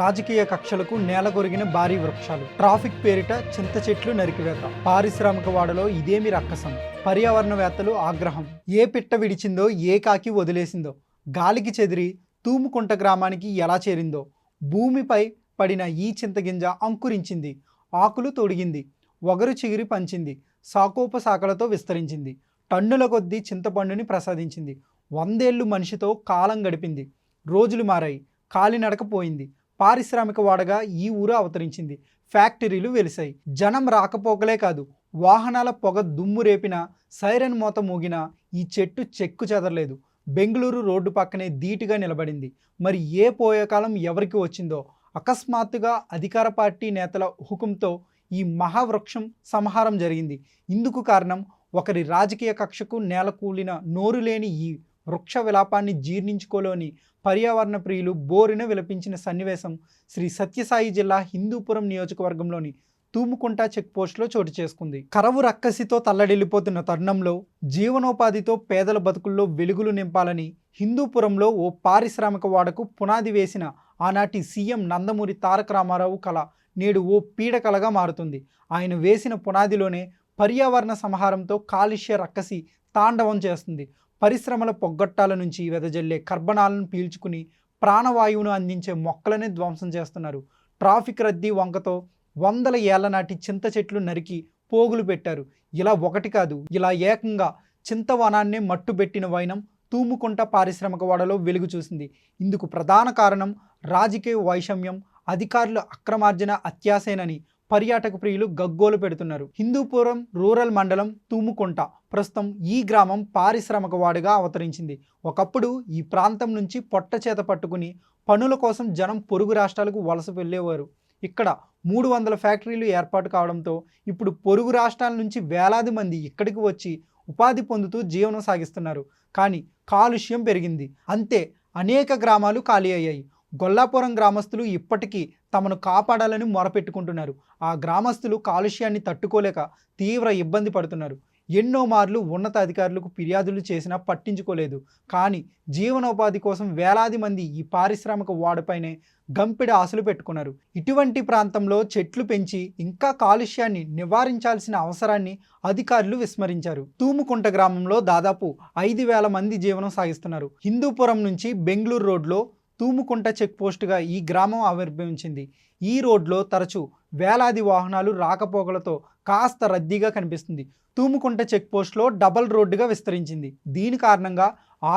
రాజకీయ కక్షలకు నేలకొరిగిన భారీ వృక్షాలు, ట్రాఫిక్ పేరిట చింత చెట్లు నరికివేత, పారిశ్రామిక వాడలో ఇదేమి రక్కసం, పర్యావరణవేత్తలు ఆగ్రహం. ఏ పిట్ట విడిచిందో, ఏ కాకి వదిలేసిందో, గాలికి చెదిరి తూముకుంట గ్రామానికి ఎలా చేరిందో, భూమిపై పడిన ఈ చింతగింజ అంకురించింది, ఆకులు తొడిగింది, ఒగరు చిగిరి పంచింది, సాకోపసాకలతో విస్తరించింది, టన్నుల కొద్దీ చింతపండుని ప్రసాదించింది. 100 ఏళ్ళు మనిషితో కాలం గడిపింది, రోజులు మారాయి, కాలినడక పోయింది. పారిశ్రామిక వాడగా ఈ ఊరు అవతరించింది. ఫ్యాక్టరీలు వెలిశాయి. జనం రాకపోకలే కాదు, వాహనాల పొగ దుమ్ము రేపిన, సైరన్ మోత మోగిన ఈ చెట్టు చెక్కు చెదరలేదు. బెంగళూరు రోడ్డు పక్కనే ధీటుగా నిలబడింది. మరి ఏ పోయేకాలం ఎవరికి వచ్చిందో, అకస్మాత్తుగా అధికార పార్టీ నేతల హుకుంతో ఈ మహావృక్షం సంహారం జరిగింది. ఇందుకు కారణం ఒకరి రాజకీయ కక్షకు నేలకూలిన నోరు లేని ఈ వృక్ష విలాపాన్ని జీర్ణించుకోలేని పర్యావరణ ప్రియులు బోరిన విలపించిన సన్నివేశం శ్రీ సత్యసాయి జిల్లా హిందూపురం నియోజకవర్గంలోని తూముకుంట చెక్ పోస్టులో చోటు చేసుకుంది. కరవు రక్కసితో తల్లడిల్లిపోతున్న తరుణంలో జీవనోపాధితో పేదల బతుకుల్లో వెలుగులు నింపాలని హిందూపురంలో ఓ పారిశ్రామిక వాడకు పునాది వేసిన ఆనాటి సీఎం నందమూరి తారక రామారావు కళ నేడు ఓ పీడకలగా మారుతుంది. ఆయన వేసిన పునాదిలోనే పర్యావరణ సంహారంతో కాలుష్య రక్కసి తాండవం చేస్తుంది. పరిశ్రమల పొగ్గొట్టాల నుంచి వెదజల్లే కర్బనాలను పీల్చుకుని ప్రాణవాయువును అందించే మొక్కలనే ధ్వంసం చేస్తున్నారు. ట్రాఫిక్ రద్దీ వంకతో 100 ఏళ్ల నాటి చింత చెట్లు నరికి పోగులు పెట్టారు. ఇలా ఒకటి కాదు, ఇలా ఏకంగా చింతవనాన్నే మట్టుబెట్టిన వైనం తూముకుంట పారిశ్రామిక వాడలో వెలుగు చూసింది. ఇందుకు ప్రధాన కారణం రాజకీయ వైషమ్యం, అధికారుల అక్రమార్జన అత్యాసేనని పర్యాటక ప్రియులు గగ్గోలు పెడుతున్నారు. హిందూపురం రూరల్ మండలం తూముకుంట ప్రస్తుతం ఈ గ్రామం పారిశ్రామిక వాడిగా అవతరించింది. ఒకప్పుడు ఈ ప్రాంతం నుంచి పొట్ట చేత పట్టుకుని పనుల కోసం జనం పొరుగు రాష్ట్రాలకు వలస వెళ్ళేవారు. ఇక్కడ 300 ఫ్యాక్టరీలు ఏర్పాటు కావడంతో ఇప్పుడు పొరుగు రాష్ట్రాల నుంచి వేలాది మంది ఇక్కడికి వచ్చి ఉపాధి పొందుతూ జీవనం సాగిస్తున్నారు. కానీ కాలుష్యం పెరిగింది, అంతే అనేక గ్రామాలు ఖాళీ అయ్యాయి. గొల్లాపురం గ్రామస్తులు ఇప్పటికీ తమను కాపాడాలని మొరపెట్టుకుంటున్నారు. ఆ గ్రామస్తులు కాలుష్యాన్ని తట్టుకోలేక తీవ్ర ఇబ్బంది పడుతున్నారు. ఎన్నో మార్లు ఉన్నత అధికారులకు ఫిర్యాదులు చేసినా పట్టించుకోలేదు. కానీ జీవనోపాధి కోసం వేలాది మంది ఈ పారిశ్రామిక వాడపైనే గంపెడ ఆశలు పెట్టుకున్నారు. ఇటువంటి ప్రాంతంలో చెట్లు పెంచి ఇంకా కాలుష్యాన్ని నివారించాల్సిన అవసరాన్ని అధికారులు విస్మరించారు. తూముకుంట గ్రామంలో దాదాపు 5,000 మంది జీవనం సాగిస్తున్నారు. హిందూపురం నుంచి బెంగళూరు రోడ్లో తూముకుంట చెక్ పోస్టుగా ఈ గ్రామం ఆవిర్భవించింది. ఈ రోడ్లో తరచూ వేలాది వాహనాలు రాకపోకలతో కాస్త రద్దీగా కనిపిస్తుంది. తూముకుంట చెక్ పోస్టులో డబల్ రోడ్డుగా విస్తరించింది. దీని కారణంగా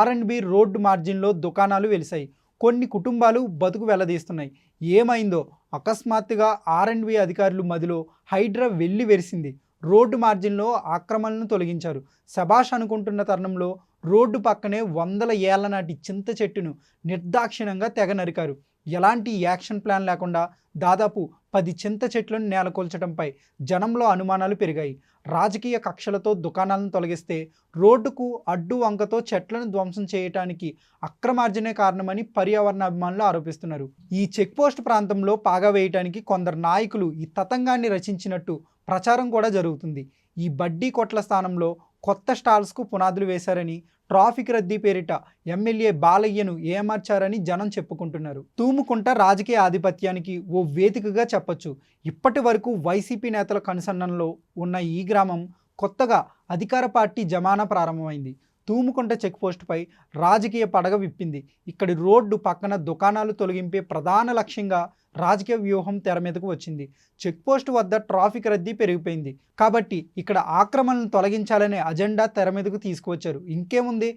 R&B రోడ్డు మార్జిన్లో దుకాణాలు వెలిశాయి. కొన్ని కుటుంబాలు బతుకు వెళ్లదీస్తున్నాయి. ఏమైందో అకస్మాత్తుగా R&B అధికారులు మదిలో హైడ్రా వెళ్ళి వెరిసింది. రోడ్డు మార్జిన్లో ఆక్రమణలను తొలగించారు. శబాష్ అనుకుంటున్న తరుణంలో రోడ్డు పక్కనే 100 ఏళ్ల నాటి చింత చెట్టును నిర్దాక్షిణ్యంగా తెగ నరికారు. ఎలాంటి యాక్షన్ ప్లాన్ లేకుండా దాదాపు 10 చింత చెట్లను నేలకొల్చడంపై జనంలో అనుమానాలు పెరిగాయి. రాజకీయ కక్షలతో దుకాణాలను తొలగిస్తే రోడ్డుకు అడ్డు వంకతో చెట్లను ధ్వంసం చేయడానికి అక్రమార్జనే కారణమని పర్యావరణ అభిమానులు ఆరోపిస్తున్నారు. ఈ చెక్ పోస్ట్ ప్రాంతంలో పాగా వేయడానికి కొందరు నాయకులు ఈ తతంగాన్ని రచించినట్టు ప్రచారం కూడా జరుగుతుంది. ఈ బడ్డీ కొట్ల స్థానంలో కొత్త స్టాల్స్కు పునాదులు వేశారని, ట్రాఫిక్ రద్దీ పేరిట ఎమ్మెల్యే బాలయ్యను ఏమార్చారని జనం చెప్పుకుంటున్నారు. తూముకుంట రాజకీయ ఆధిపత్యానికి ఓ వేదికగా చెప్పొచ్చు. ఇప్పటి వరకు వైసీపీ నేతల కనుసన్నల్లో ఉన్న ఈ గ్రామం కొత్తగా అధికార పార్టీ జమానా ప్రారంభమైంది. తూముకుంట చెక్ పోస్టుపై రాజకీయ పడగ విప్పింది. ఇక్కడి రోడ్డు పక్కన దుకాణాలు తొలగింపే ప్రధాన లక్ష్యంగా రాజకీయ వ్యూహం తెర మీదకు వచ్చింది. చెక్ పోస్టు వద్ద ట్రాఫిక్ రద్దీ పెరిగిపోయింది కాబట్టి ఇక్కడ ఆక్రమణలను తొలగించాలనే అజెండా తెర మీదకు తీసుకువచ్చారు. ఇంకేముంది,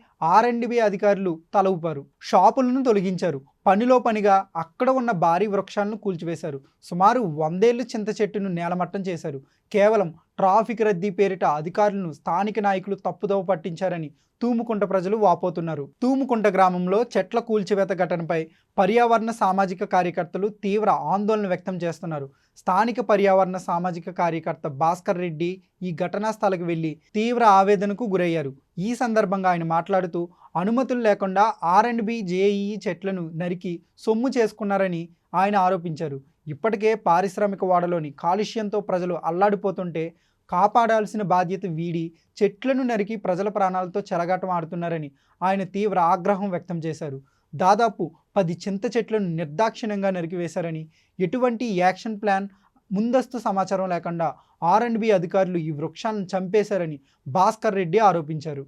R&B అధికారులు తల ఊపారు. షాపులను తొలగించారు. పనిలో పనిగా అక్కడ ఉన్న భారీ వృక్షాలను కూల్చివేశారు. సుమారు 100 ఏళ్ళు చింత చెట్టును నేలమట్టం చేశారు. కేవలం ట్రాఫిక్ రద్దీ పేరిట అధికారులను స్థానిక నాయకులు తప్పుదోవ పట్టించారని తూముకుంట ప్రజలు వాపోతున్నారు. తూముకుంట గ్రామంలో చెట్ల కూల్చివేత ఘటనపై పర్యావరణ సామాజిక కార్యకర్తలు తీవ్ర ఆందోళన వ్యక్తం చేస్తున్నారు. స్థానిక పర్యావరణ సామాజిక కార్యకర్త భాస్కర్ రెడ్డి ఈ ఘటనా స్థలకు వెళ్లి తీవ్ర ఆవేదనకు గురయ్యారు. ఈ సందర్భంగా ఆయన మాట్లాడుతూ అనుమతులు లేకుండా R&B JEE చెట్లను నరికి సొమ్ము చేసుకున్నారని ఆయన ఆరోపించారు. ఇప్పటికే పారిశ్రామిక వాడలోని కాలుష్యంతో ప్రజలు అల్లాడిపోతుంటే కాపాడాల్సిన బాధ్యత వీడి చెట్లను నరికి ప్రజల ప్రాణాలతో చెలగాటం ఆడుతున్నారని ఆయన తీవ్ర ఆగ్రహం వ్యక్తం చేశారు. దాదాపు 10 చింత చెట్లను నిర్దాక్షిణ్యంగా నరికివేశారని, ఎటువంటి యాక్షన్ ప్లాన్, ముందస్తు సమాచారం లేకుండా R&B అధికారులు ఈ వృక్షాలను చంపేశారని భాస్కర్ రెడ్డి ఆరోపించారు.